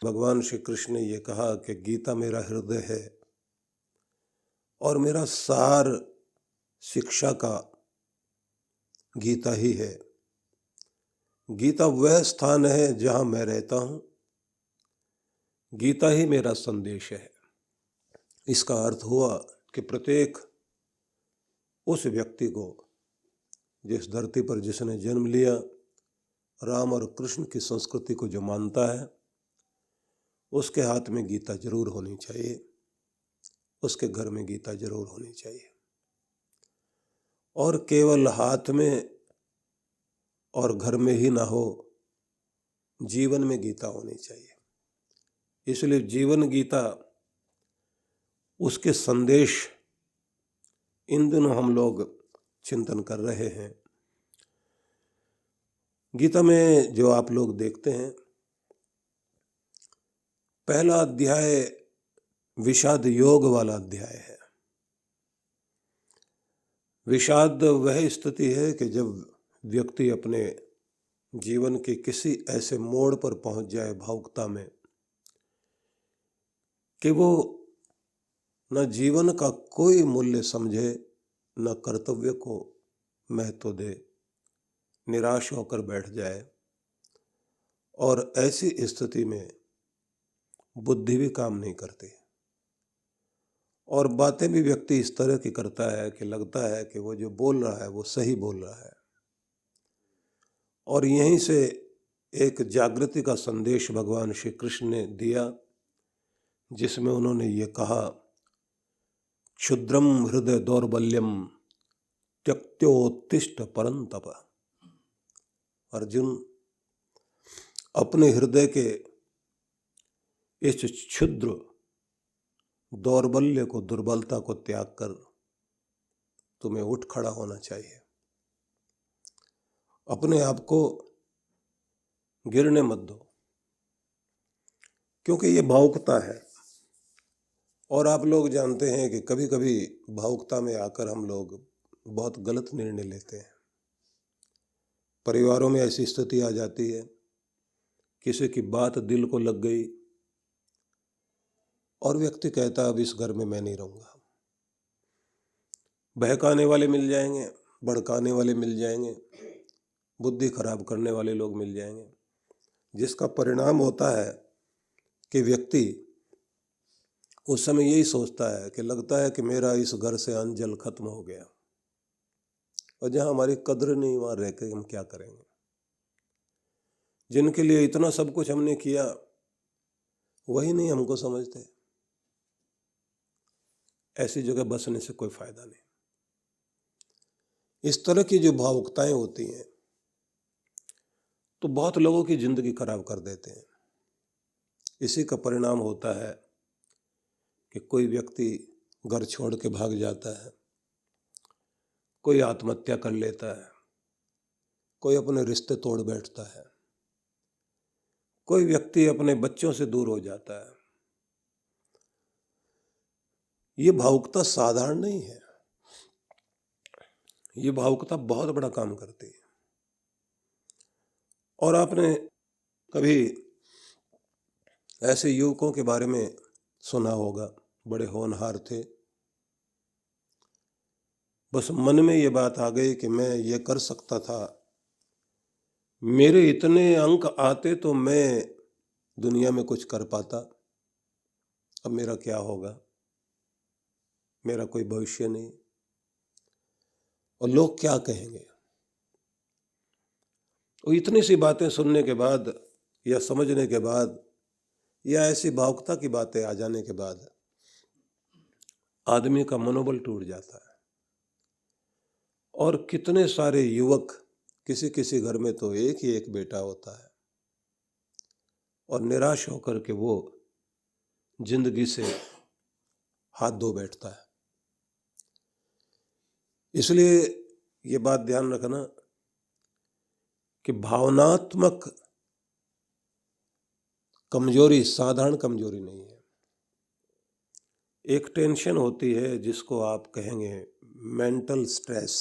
भगवान श्री कृष्ण ने ये कहा कि गीता मेरा हृदय है और मेरा सार शिक्षा का गीता ही है। गीता वह स्थान है जहां मैं रहता हूं, गीता ही मेरा संदेश है। इसका अर्थ हुआ कि प्रत्येक उस व्यक्ति को जिस धरती पर जिसने जन्म लिया, राम और कृष्ण की संस्कृति को जो मानता है, उसके हाथ में गीता जरूर होनी चाहिए, उसके घर में गीता जरूर होनी चाहिए। और केवल हाथ में और घर में ही ना हो, जीवन में गीता होनी चाहिए। इसलिए जीवन गीता, उसके संदेश इन दिनों हम लोग चिंतन कर रहे हैं। गीता में जो आप लोग देखते हैं, पहला अध्याय विषाद योग वाला अध्याय है। विषाद वह स्थिति है कि जब व्यक्ति अपने जीवन के किसी ऐसे मोड़ पर पहुंच जाए भावुकता में कि वो न जीवन का कोई मूल्य समझे, न कर्तव्य को महत्व दे, निराश होकर बैठ जाए। और ऐसी स्थिति में बुद्धि भी काम नहीं करती और बातें भी व्यक्ति इस तरह की करता है कि लगता है कि वो जो बोल रहा है वो सही बोल रहा है। और यहीं से एक जागृति का संदेश भगवान श्री कृष्ण ने दिया, जिसमें उन्होंने ये कहा, क्षुद्रम हृदय दौर्बल्यम त्यक्त्योत्तिष्ठ परंतप। अर्जुन, अपने हृदय के इस क्षुद्र दौर्बल्य को, दुर्बलता को त्याग कर तुम्हें उठ खड़ा होना चाहिए। अपने आप को गिरने मत दो, क्योंकि ये भावुकता है। और आप लोग जानते हैं कि कभी कभी भावुकता में आकर हम लोग बहुत गलत निर्णय लेते हैं। परिवारों में ऐसी स्थिति आ जाती है, किसी की बात दिल को लग गई और व्यक्ति कहता अब इस घर में मैं नहीं रहूंगा। बहकाने वाले मिल जाएंगे, भड़काने वाले मिल जाएंगे, बुद्धि खराब करने वाले लोग मिल जाएंगे, जिसका परिणाम होता है कि व्यक्ति उस समय यही सोचता है कि लगता है कि मेरा इस घर से अन्न जल खत्म हो गया, और जहां हमारी कद्र नहीं वहां रह के हम क्या करेंगे। जिनके लिए इतना सब कुछ हमने किया वही नहीं हमको समझते। ऐसी जगह बसने से कोई फायदा नहीं। इस तरह की जो भावुकताएं होती हैं तो बहुत लोगों की जिंदगी खराब कर देते हैं। इसी का परिणाम होता है कि कोई व्यक्ति घर छोड़ के भाग जाता है, कोई आत्महत्या कर लेता है, कोई अपने रिश्ते तोड़ बैठता है, कोई व्यक्ति अपने बच्चों से दूर हो जाता है। ये भावुकता साधारण नहीं है, ये भावुकता बहुत बड़ा काम करती है। और आपने कभी ऐसे युवकों के बारे में सुना होगा, बड़े होनहार थे, बस मन में ये बात आ गई कि मैं ये कर सकता था, मेरे इतने अंक आते तो मैं दुनिया में कुछ कर पाता, अब मेरा क्या होगा, मेरा कोई भविष्य नहीं, और लोग क्या कहेंगे। और इतनी सी बातें सुनने के बाद या समझने के बाद या ऐसी भावुकता की बातें आ जाने के बाद आदमी का मनोबल टूट जाता है। और कितने सारे युवक, किसी किसी घर में तो एक ही एक बेटा होता है, और निराश होकर के वो जिंदगी से हाथ धो बैठता है। इसलिए ये बात ध्यान रखना कि भावनात्मक कमजोरी साधारण कमजोरी नहीं है। एक टेंशन होती है जिसको आप कहेंगे मेंटल स्ट्रेस,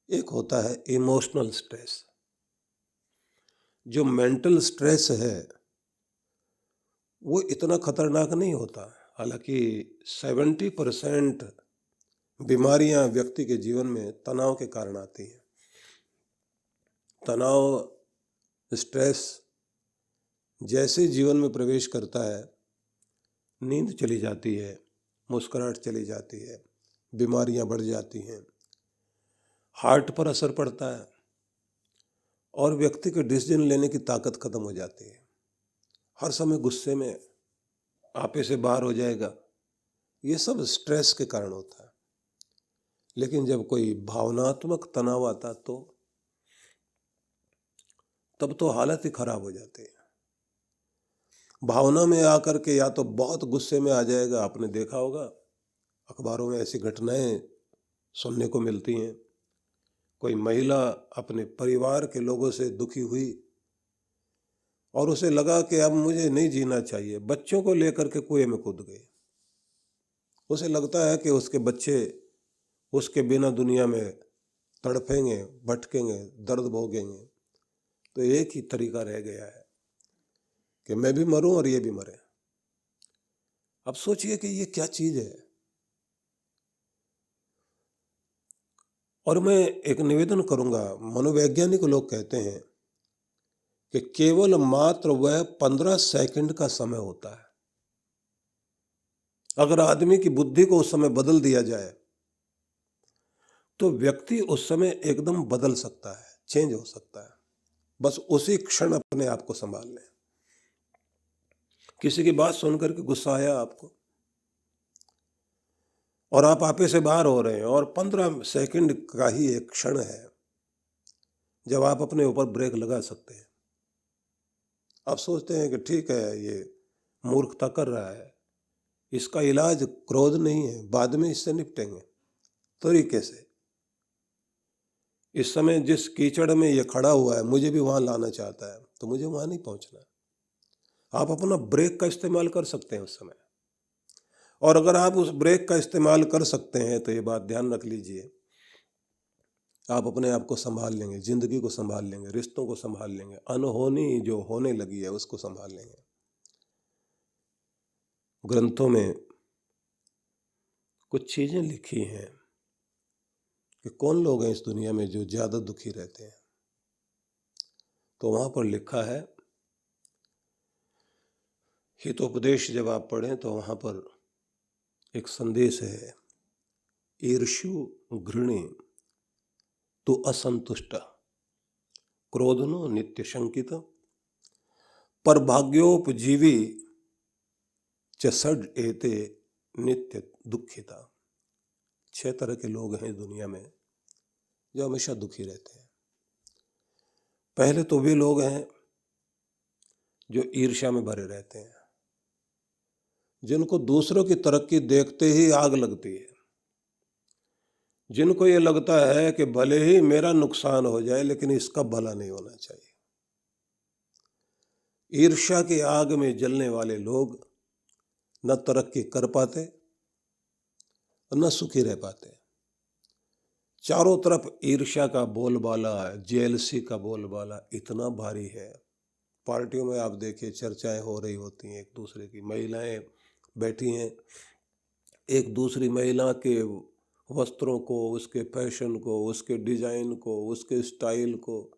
एक होता है इमोशनल स्ट्रेस। जो मेंटल स्ट्रेस है वो इतना खतरनाक नहीं होता। हालांकि 70% बीमारियां व्यक्ति के जीवन में तनाव के कारण आती हैं। तनाव, स्ट्रेस जैसे जीवन में प्रवेश करता है, नींद चली जाती है, मुस्कुराहट चली जाती है, बीमारियां बढ़ जाती हैं, हार्ट पर असर पड़ता है और व्यक्ति के डिसीजन लेने की ताकत खत्म हो जाती है। हर समय गुस्से में, आपे से बाहर हो जाएगा, ये सब स्ट्रेस के कारण होता है। लेकिन जब कोई भावनात्मक तनाव आता तब तो हालत ही खराब हो जाती है। भावना में आकर के या तो बहुत गुस्से में आ जाएगा, आपने देखा होगा अखबारों में ऐसी घटनाएं सुनने को मिलती हैं। कोई महिला अपने परिवार के लोगों से दुखी हुई और उसे लगा कि अब मुझे नहीं जीना चाहिए, बच्चों को लेकर के कुएं में कूद गई। उसे लगता है कि उसके बच्चे उसके बिना दुनिया में तड़पेंगे, भटकेंगे, दर्द भोगेंगे। तो एक ही तरीका रह गया है कि मैं भी मरूं और ये भी मरे। अब सोचिए कि ये क्या चीज है। और मैं एक निवेदन करूंगा, मनोवैज्ञानिक लोग कहते हैं कि केवल मात्र वह 15 सेकंड का समय होता है। अगर आदमी की बुद्धि को उस समय बदल दिया जाए तो व्यक्ति उस समय एकदम बदल सकता है, चेंज हो सकता है। बस उसी क्षण अपने आप को संभाल लें। किसी की बात सुनकर के गुस्सा आया आपको और आप आपे से बाहर हो रहे हैं और 15 सेकंड का ही एक क्षण है जब आप अपने ऊपर ब्रेक लगा सकते हैं। आप सोचते हैं कि ठीक है, ये मूर्खता कर रहा है, इसका इलाज क्रोध नहीं है, बाद में इससे निपटेंगे तरीके से। इस समय जिस कीचड़ में ये खड़ा हुआ है, मुझे भी वहां लाना चाहता है, तो मुझे वहां नहीं पहुंचना। आप अपना ब्रेक का इस्तेमाल कर सकते हैं उस समय। और अगर आप उस ब्रेक का इस्तेमाल कर सकते हैं तो ये बात ध्यान रख लीजिए, आप अपने आप को संभाल लेंगे, जिंदगी को संभाल लेंगे, रिश्तों को संभाल लेंगे, अनहोनी जो होने लगी है उसको संभाल लेंगे। ग्रंथों में कुछ चीजें लिखी हैं कि कौन लोग हैं इस दुनिया में जो ज्यादा दुखी रहते हैं। तो वहां पर लिखा है, हितोपदेश जब आप पढ़ें तो वहां पर एक संदेश है, ईर्ष्यु घृणे तु असंतुष्ट क्रोधनो नित्य शंकित पर भाग्योपजीवी च षड एते नित्य दुखिता। 6 तरह के लोग हैं दुनिया में जो हमेशा दुखी रहते हैं। पहले तो वे लोग हैं जो ईर्ष्या में भरे रहते हैं, जिनको दूसरों की तरक्की देखते ही आग लगती है, जिनको ये लगता है कि भले ही मेरा नुकसान हो जाए लेकिन इसका भला नहीं होना चाहिए। ईर्ष्या की आग में जलने वाले लोग न तरक्की कर पाते और न सुखी रह पाते। चारों तरफ ईर्ष्या का बोलबाला, जेलसी का बोलबाला इतना भारी है। पार्टियों में आप देखिए चर्चाएं हो रही होती हैं एक दूसरे की, महिलाएं बैठी हैं, एक दूसरी महिला के वस्त्रों को, उसके फैशन को, उसके डिजाइन को, उसके स्टाइल को,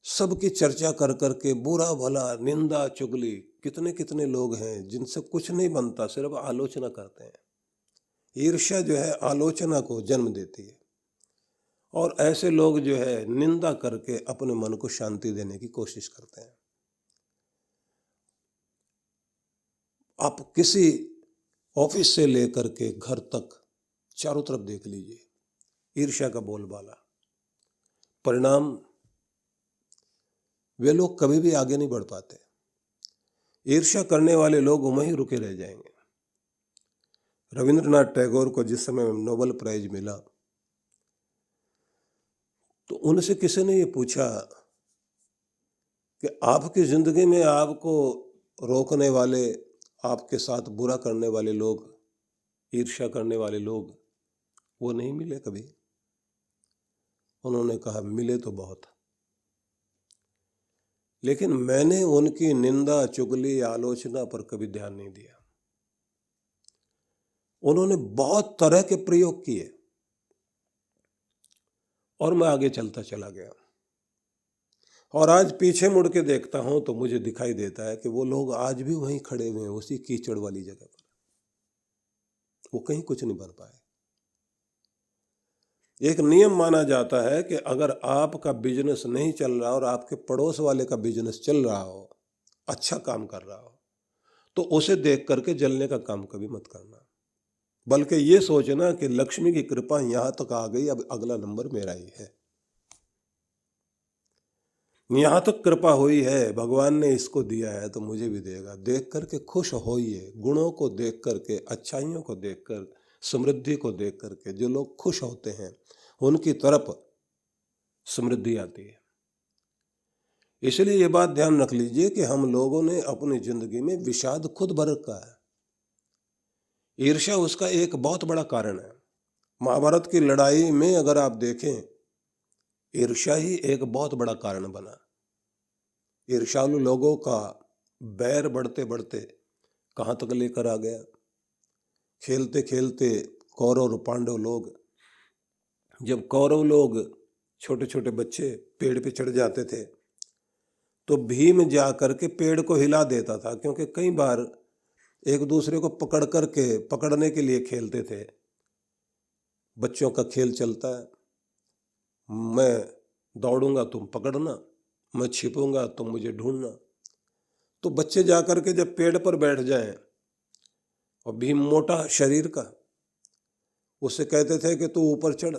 सबकी चर्चा कर करके बुरा भला, निंदा चुगली। कितने कितने लोग हैं जिनसे कुछ नहीं बनता, सिर्फ आलोचना करते हैं। ईर्ष्या जो है आलोचना को जन्म देती है और ऐसे लोग जो है निंदा करके अपने मन को शांति देने की कोशिश करते हैं। आप किसी ऑफिस से लेकर के घर तक चारों तरफ देख लीजिए, ईर्ष्या का बोलबाला। परिणाम, वे लोग कभी भी आगे नहीं बढ़ पाते। ईर्ष्या करने वाले लोग वहीं रुके रह जाएंगे। रविंद्रनाथ टैगोर को जिस समय नोबेल प्राइज मिला तो उनसे किसी ने ये पूछा कि आपकी जिंदगी में आपको रोकने वाले, आपके साथ बुरा करने वाले लोग, ईर्ष्या करने वाले लोग, वो नहीं मिले कभी? उन्होंने कहा, मिले तो बहुत। लेकिन मैंने उनकी निंदा, चुगली, आलोचना पर कभी ध्यान नहीं दिया। उन्होंने बहुत तरह के प्रयोग किए और मैं आगे चलता चला गया। और आज पीछे मुड़ के देखता हूं तो मुझे दिखाई देता है कि वो लोग आज भी वहीं खड़े हुए हैं, उसी कीचड़ वाली जगह पर। वो कहीं कुछ नहीं बन पाए। एक नियम माना जाता है कि अगर आपका बिजनेस नहीं चल रहा और आपके पड़ोस वाले का बिजनेस चल रहा हो, अच्छा काम कर रहा हो, तो उसे देख करके जलने का काम कभी मत करना, बल्कि ये सोचना कि लक्ष्मी की कृपा यहां तक आ गई, अब अगला नंबर मेरा ही है। यहां तक कृपा हुई है, भगवान ने इसको दिया है तो मुझे भी देगा। देख करके खुश होइए। गुणों को देख करके, अच्छाइयों को देखकर, समृद्धि को देख करके जो लोग खुश होते हैं उनकी तरफ समृद्धि आती है। इसलिए ये बात ध्यान रख लीजिए कि हम लोगों ने अपनी जिंदगी में विषाद खुद भर रखा है। ईर्ष्या उसका एक बहुत बड़ा कारण है। महाभारत की लड़ाई में अगर आप देखें, ईर्ष्या ही एक बहुत बड़ा कारण बना। ईर्ष्यालु लोगों का बैर बढ़ते बढ़ते कहाँ तक लेकर आ गया। खेलते खेलते कौरव और पांडव लोग, जब कौरव लोग छोटे छोटे बच्चे पेड़ पे चढ़ जाते थे तो भीम जा करके पेड़ को हिला देता था, क्योंकि कई बार एक दूसरे को पकड़ करके पकड़ने के लिए खेलते थे। बच्चों का खेल चलता है, मैं दौड़ूंगा तुम पकड़ना, मैं छिपूंगा तुम मुझे ढूंढना। तो बच्चे जाकर के जब पेड़ पर बैठ जाएं, और भीम मोटा शरीर का, उससे कहते थे कि तू ऊपर चढ़।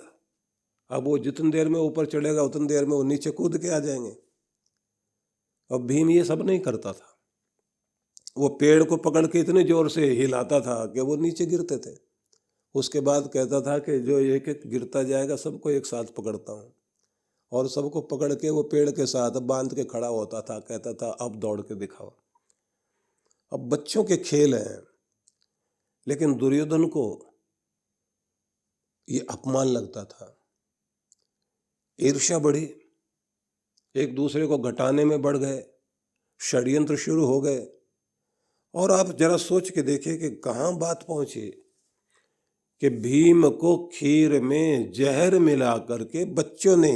अब वो जितनी देर में ऊपर चढ़ेगा उतनी देर में वो नीचे कूद के आ जाएंगे। अब भीम ये सब नहीं करता था। वो पेड़ को पकड़ के इतने जोर से हिलाता था कि वो नीचे गिरते थे। उसके बाद कहता था कि जो एक एक गिरता जाएगा सबको एक साथ पकड़ता हूँ, और सबको पकड़ के वो पेड़ के साथ बांध के खड़ा होता था। कहता था अब दौड़ के दिखाओ। अब बच्चों के खेल हैं, लेकिन दुर्योधन को ये अपमान लगता था। ईर्ष्या बढ़ी, एक दूसरे को घटाने में बढ़ गए, षड्यंत्र शुरू हो गए। और आप जरा सोच के देखिए कि कहाँ बात पहुंची कि भीम को खीर में जहर मिला करके बच्चों ने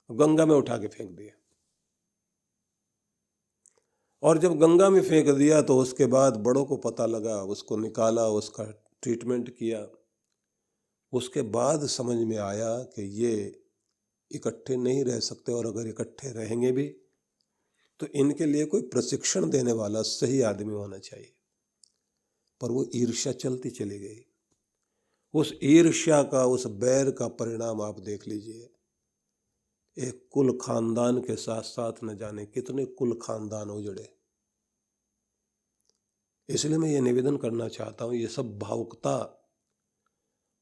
गंगा में उठा के फेंक दिया। और जब गंगा में फेंक दिया तो उसके बाद बड़ों को पता लगा, उसको निकाला, उसका ट्रीटमेंट किया। उसके बाद समझ में आया कि ये इकट्ठे नहीं रह सकते, और अगर इकट्ठे रहेंगे भी तो इनके लिए कोई प्रशिक्षण देने वाला सही आदमी होना चाहिए। पर वो ईर्ष्या चलती चली गई। उस ईर्ष्या का, उस बैर का परिणाम आप देख लीजिए। एक कुल खानदान के साथ साथ न जाने कितने कुल खानदान उजड़े। इसलिए मैं ये निवेदन करना चाहता हूँ, ये सब भावुकता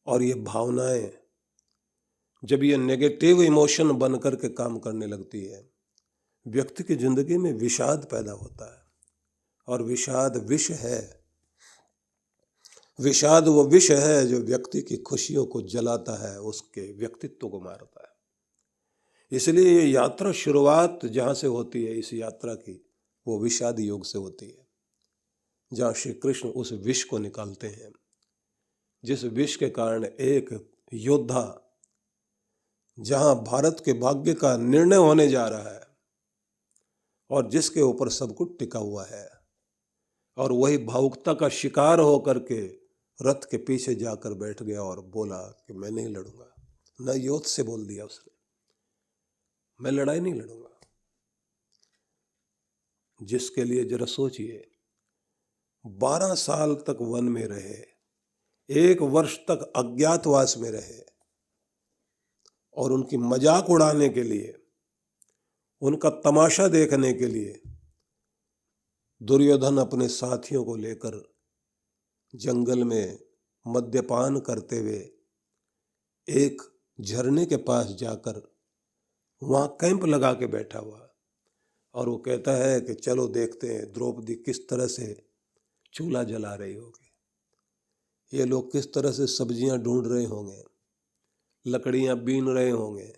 और ये भावनाएं जब ये नेगेटिव इमोशन बन करके काम करने लगती है, व्यक्ति की जिंदगी में विषाद पैदा होता है। और विषाद विष है। विषाद वो विष है जो व्यक्ति की खुशियों को जलाता है, उसके व्यक्तित्व को मारता है। इसलिए ये यात्रा शुरुआत जहाँ से होती है, इस यात्रा की, वो विषाद योग से होती है, जहाँ श्री कृष्ण उस विष को निकालते हैं, जिस विष के कारण एक योद्धा, जहाँ भारत के भाग्य का निर्णय होने जा रहा है और जिसके ऊपर सब कुछ टिका हुआ है, और वही भावुकता का शिकार होकर के रथ के पीछे जाकर बैठ गया और बोला कि मैं नहीं लड़ूंगा। न योद्ध से बोल दिया उसने, मैं लड़ाई नहीं लड़ूंगा। जिसके लिए जरा सोचिए, 12 साल तक वन में रहे, 1 वर्ष तक अज्ञातवास में रहे, और उनकी मजाक उड़ाने के लिए, उनका तमाशा देखने के लिए दुर्योधन अपने साथियों को लेकर जंगल में मद्यपान करते हुए एक झरने के पास जाकर वहाँ कैंप लगा के बैठा हुआ, और वो कहता है कि चलो देखते हैं द्रौपदी किस तरह से चूल्हा जला रही होगी, ये लोग किस तरह से सब्जियां ढूंढ रहे होंगे, लकड़ियां बीन रहे होंगे।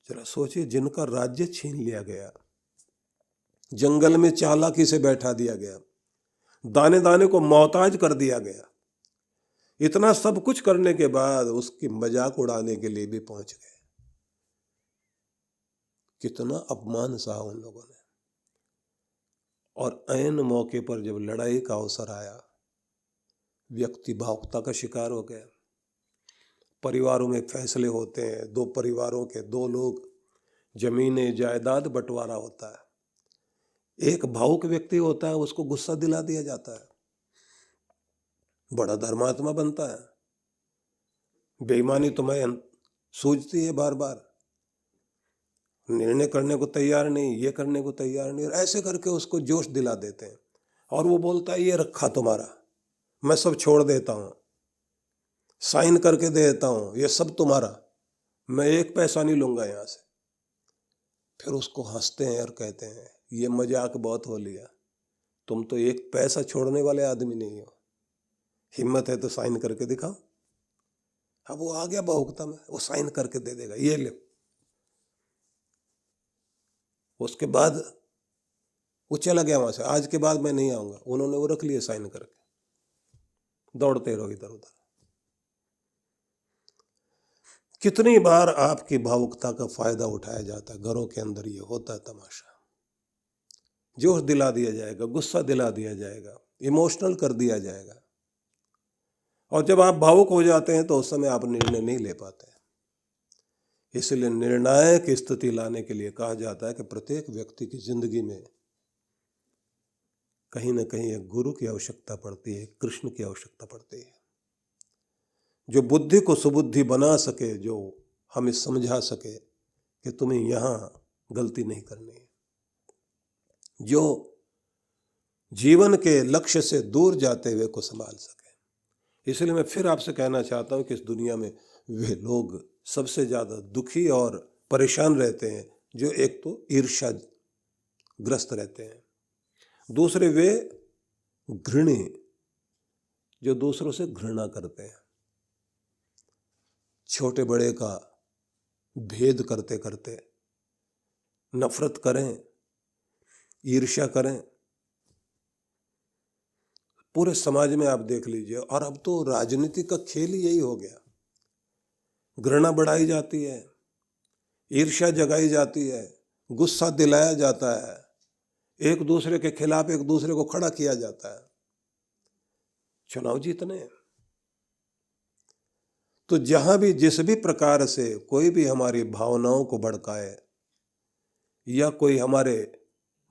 जरा सोचिए, जिनका राज्य छीन लिया गया, जंगल में चालाकी से बैठा दिया गया, दाने दाने को मोहताज कर दिया गया, इतना सब कुछ करने के बाद उसकी मजाक उड़ाने के लिए भी पहुंच गए। कितना अपमान सहा उन लोगों ने। और ऐन मौके पर जब लड़ाई का अवसर आया, व्यक्ति भावुकता का शिकार हो गया। परिवारों में फैसले होते हैं, दो परिवारों के दो लोग, जमीनें जायदाद बंटवारा होता है। एक भावुक व्यक्ति होता है, उसको गुस्सा दिला दिया जाता है, बड़ा धर्मात्मा बनता है, बेईमानी तुम्हें सूझती है, बार बार निर्णय करने को तैयार नहीं, ये करने को तैयार नहीं, और ऐसे करके उसको जोश दिला देते हैं। और वो बोलता है, ये रखा तुम्हारा, मैं सब छोड़ देता हूँ, साइन करके दे देता हूँ, ये सब तुम्हारा, मैं एक पैसा नहीं लूंगा यहाँ से। फिर उसको हंसते हैं और कहते हैं, ये मजाक बहुत हो लिया, तुम तो एक पैसा छोड़ने वाले आदमी नहीं हो, हिम्मत है तो साइन करके दिखाओ। अब वो आ गया भावुकता में, वो साइन करके दे देगा, ये ले। उसके बाद वो चला गया वहां से, आज के बाद मैं नहीं आऊंगा। उन्होंने वो रख लिए साइन करके, दौड़ते रहो इधर उधर। कितनी बार आपकी भावुकता का फायदा उठाया जाता है। घरों के अंदर ये होता है तमाशा, जोश दिला दिया जाएगा, गुस्सा दिला दिया जाएगा, इमोशनल कर दिया जाएगा। और जब आप भावुक हो जाते हैं तो उस समय आप निर्णय नहीं ले पाते। इसलिए निर्णायक स्थिति लाने के लिए कहा जाता है कि प्रत्येक व्यक्ति की जिंदगी में कहीं ना कहीं एक गुरु की आवश्यकता पड़ती है, कृष्ण की आवश्यकता पड़ती है, जो बुद्धि को सुबुद्धि बना सके, जो हमें समझा सके कि तुम्हें यहाँ गलती नहीं करनी है, जो जीवन के लक्ष्य से दूर जाते हुए को संभाल सके। इसलिए मैं फिर आपसे कहना चाहता हूँ कि इस दुनिया में वे लोग सबसे ज़्यादा दुखी और परेशान रहते हैं जो एक तो ईर्ष्या ग्रस्त रहते हैं, दूसरे वे घृणी, जो दूसरों से घृणा करते हैं, छोटे बड़े का भेद करते करते नफरत करें, ईर्ष्या करें। पूरे समाज में आप देख लीजिए, और अब तो राजनीति का खेल ही यही हो गया। घृणा बढ़ाई जाती है, ईर्ष्या जगाई जाती है, गुस्सा दिलाया जाता है, एक दूसरे के खिलाफ एक दूसरे को खड़ा किया जाता है। चुनाव जीतने तो जहां भी जिस भी प्रकार से कोई भी हमारी भावनाओं को भड़काए या कोई हमारे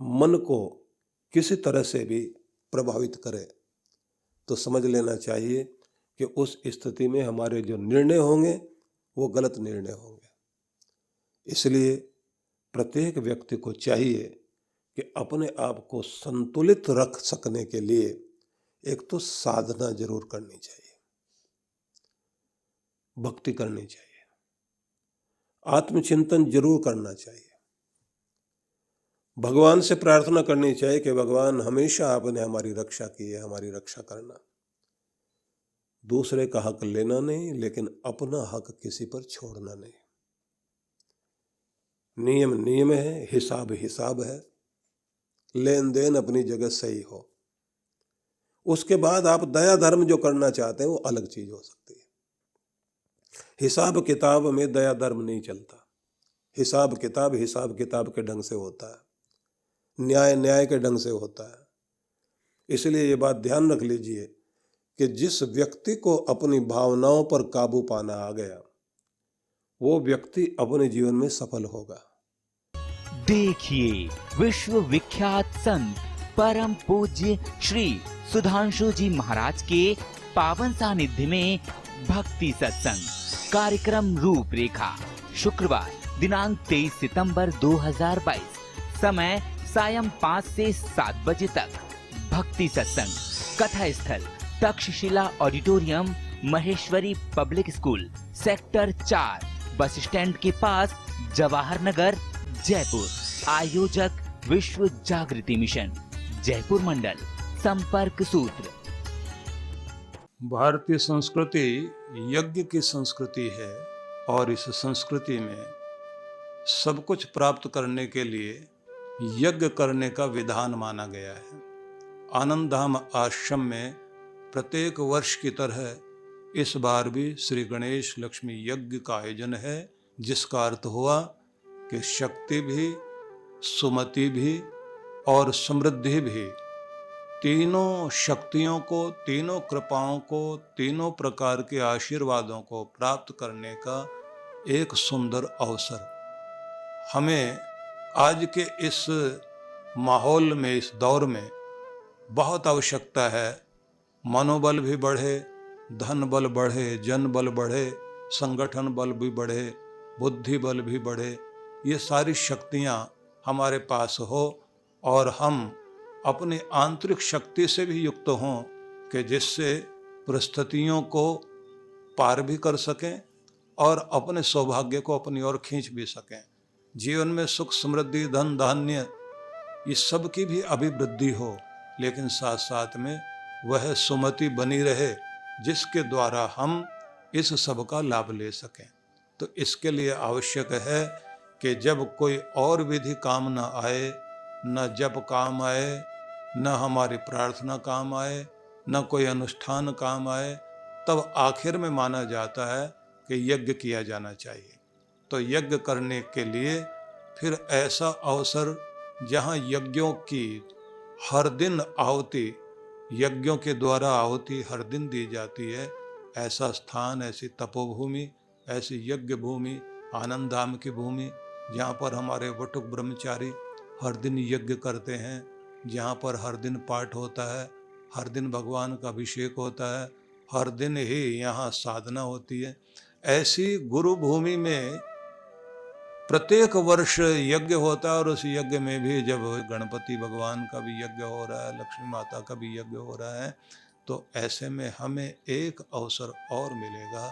मन को किसी तरह से भी प्रभावित करे, तो समझ लेना चाहिए कि उस स्थिति में हमारे जो निर्णय होंगे वो गलत निर्णय होंगे। इसलिए प्रत्येक व्यक्ति को चाहिए कि अपने आप को संतुलित रख सकने के लिए एक तो साधना जरूर करनी चाहिए, भक्ति करनी चाहिए, आत्मचिंतन जरूर करना चाहिए, भगवान से प्रार्थना करनी चाहिए कि भगवान हमेशा आपने हमारी रक्षा की है, हमारी रक्षा करना। दूसरे का हक लेना नहीं, लेकिन अपना हक किसी पर छोड़ना नहीं। नियम नियम है, हिसाब हिसाब है, लेन देन अपनी जगह सही हो। उसके बाद आप दया धर्म जो करना चाहते हैं वो अलग चीज हो सकती है। हिसाब किताब में दया धर्म नहीं चलता। हिसाब किताब के ढंग से होता है, न्याय न्याय के ढंग से होता है। इसलिए ये बात ध्यान रख लीजिए कि जिस व्यक्ति को अपनी भावनाओं पर काबू पाना आ गया, वो व्यक्ति अपने जीवन में सफल होगा। देखिए, विश्व विख्यात संत परम पूज्य श्री सुधांशु जी महाराज के पावन सानिध्य में भक्ति सत्संग कार्यक्रम रूपरेखा, शुक्रवार दिनांक 23 सितंबर 2022, समय सायं 5 से 7 बजे तक। भक्ति सत्संग कथा स्थल Takshashila auditorium, Maheshwari public school, sector 4, bus stand के पास, जवाहर नगर, जयपुर। आयोजक विश्व जागृति मिशन, जयपुर मंडल। संपर्क सूत्र। भारतीय संस्कृति यज्ञ की संस्कृति है और इस संस्कृति में सब कुछ प्राप्त करने के लिए यज्ञ करने का विधान माना गया है। आनंद धाम आश्रम में प्रत्येक वर्ष की तरह इस बार भी श्री गणेश लक्ष्मी यज्ञ का आयोजन है, जिसका अर्थ हुआ कि शक्ति भी, सुमति भी और समृद्धि भी, तीनों शक्तियों को, तीनों कृपाओं को, तीनों प्रकार के आशीर्वादों को प्राप्त करने का एक सुंदर अवसर हमें आज के इस माहौल में, इस दौर में बहुत आवश्यकता है। मनोबल भी बढ़े, धन बल बढ़े, जन बल बढ़े, संगठन बल भी बढ़े, बुद्धि बल भी बढ़े, ये सारी शक्तियाँ हमारे पास हो और हम अपनी आंतरिक शक्ति से भी युक्त हों कि जिससे परिस्थितियों को पार भी कर सकें और अपने सौभाग्य को अपनी ओर खींच भी सकें। जीवन में सुख, समृद्धि, धन, धान्य, ये सब की भी अभिवृद्धि हो, लेकिन साथ साथ में वह सुमति बनी रहे जिसके द्वारा हम इस सब का लाभ ले सकें। तो इसके लिए आवश्यक है कि जब कोई और विधि काम न आए, न जप काम आए, न हमारी प्रार्थना काम आए, न कोई अनुष्ठान काम आए, तब आखिर में माना जाता है कि यज्ञ किया जाना चाहिए। तो यज्ञ करने के लिए फिर ऐसा अवसर जहाँ यज्ञों की हर दिन आहुति, यज्ञों के द्वारा आहुति हर दिन दी जाती है, ऐसा स्थान, ऐसी तपोभूमि, ऐसी यज्ञ भूमि, आनंद धाम की भूमि, जहाँ पर हमारे वटुक ब्रह्मचारी हर दिन यज्ञ करते हैं, जहाँ पर हर दिन पाठ होता है, हर दिन भगवान का अभिषेक होता है, हर दिन ही यहाँ साधना होती है। ऐसी गुरु भूमि में प्रत्येक वर्ष यज्ञ होता है और उस यज्ञ में भी जब गणपति भगवान का भी यज्ञ हो रहा है, लक्ष्मी माता का भी यज्ञ हो रहा है, तो ऐसे में हमें एक अवसर और मिलेगा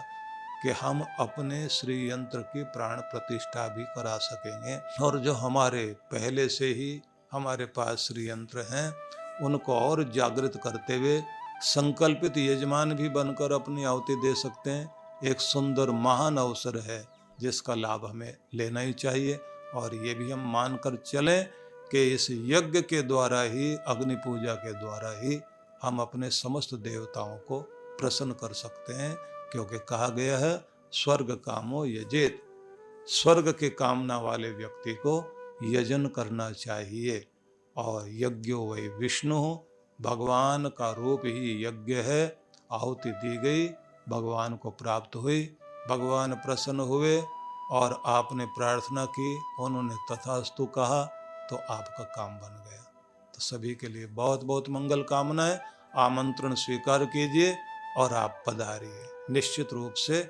कि हम अपने श्री यंत्र की प्राण प्रतिष्ठा भी करा सकेंगे और जो हमारे पहले से ही हमारे पास श्री यंत्र हैं उनको और जागृत करते हुए संकल्पित यजमान भी बनकर अपनी आहुति दे सकते हैं। एक सुंदर महान अवसर है जिसका लाभ हमें लेना ही चाहिए और ये भी हम मानकर चलें कि इस यज्ञ के द्वारा ही, अग्नि पूजा के द्वारा ही हम अपने समस्त देवताओं को प्रसन्न कर सकते हैं, क्योंकि कहा गया है स्वर्ग कामो यजेत, स्वर्ग के कामना वाले व्यक्ति को यजन करना चाहिए। और यज्ञो वै विष्णु, भगवान का रूप ही यज्ञ है। आहुति दी गई, भगवान को प्राप्त हुई, भगवान प्रसन्न हुए और आपने प्रार्थना की, उन्होंने तथास्तु कहा तो आपका काम बन गया। तो सभी के लिए बहुत बहुत मंगल कामनाएं। आमंत्रण स्वीकार कीजिए और आप पधारिए। निश्चित रूप से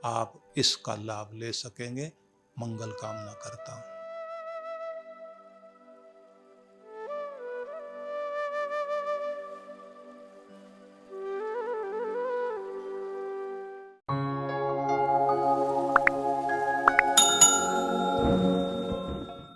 आप इसका लाभ ले सकेंगे। मंगल कामना करता हूँ।